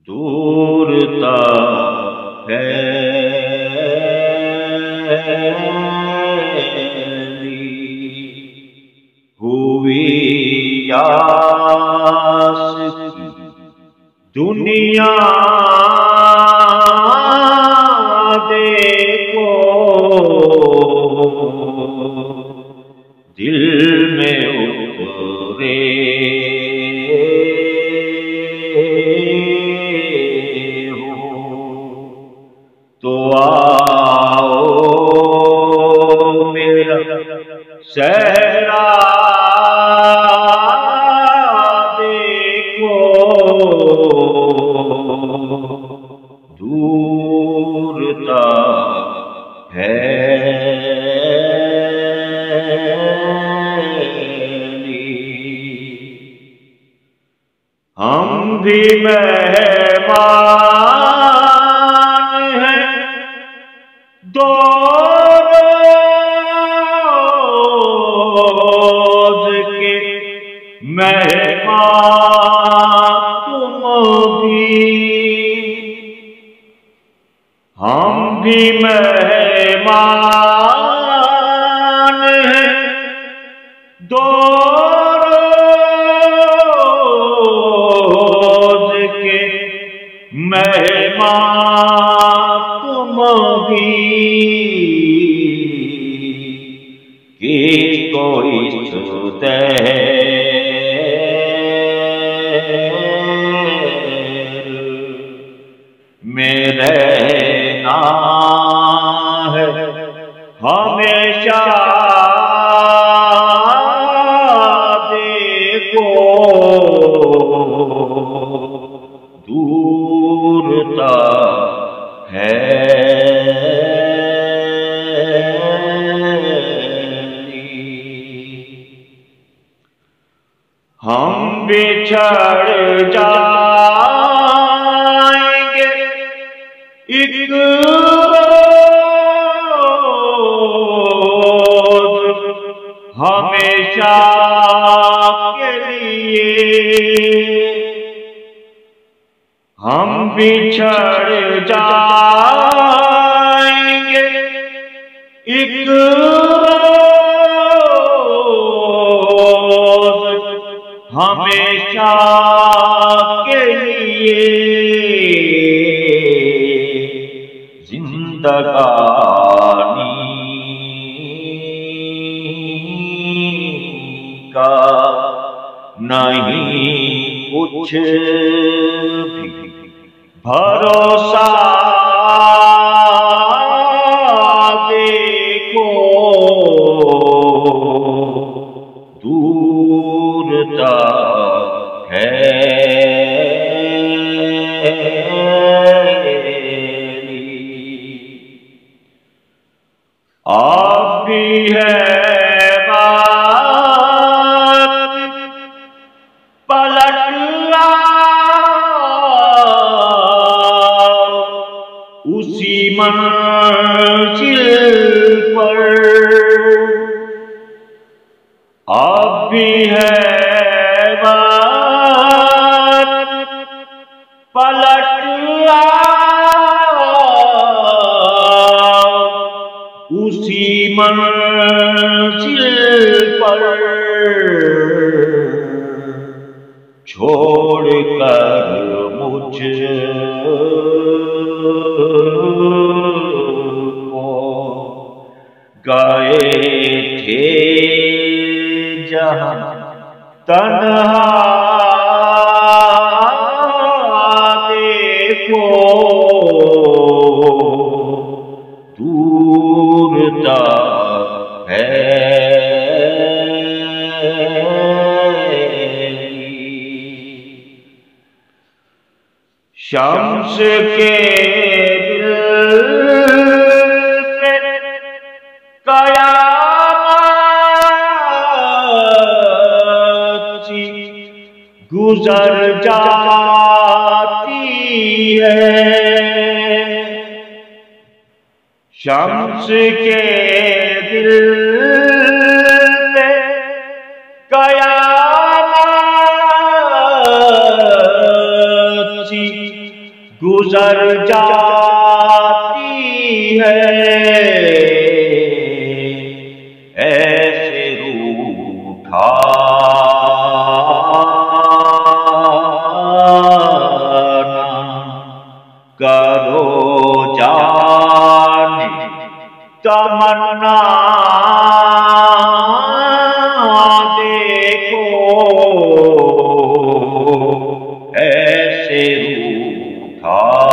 دورتا ہے ہوئی یاس دنیا دیکھو دل میں اترے تو آؤ میرا صحرا دیکھو دورتا ہے ہم بھی مہمان ہیں دو روز کے مہمان تم بھی ہم بھی مہمان ہیں دو روز کے مہمان تم بھی کس کو عشق میں رہنا ہے ہمیشہ دیکھو دورتا ہے ہم بچھڑ جائیں گے ایک روز ہمیشہ کے لیے ہم بچھڑ جائیں گے ایک روز ہمیشہ کے لیے زندگانی کا نہیں کچھ بھی بھروسہ دیکھو دورتا ہے آپ بھی ہے اسی منزل پر اب بھی ہے بات پلٹ اسی منزل پر چھوڑ کر مجھ گئے تھے جہاں تنہا دیکھو دورتا ہے شمس کے قیامت گزر جاتی ہے شمس کے دل پہ قیامت گزر جاتی ہے ایسے روٹھا کرو جانے تمنا دیکھو ایسے روٹھا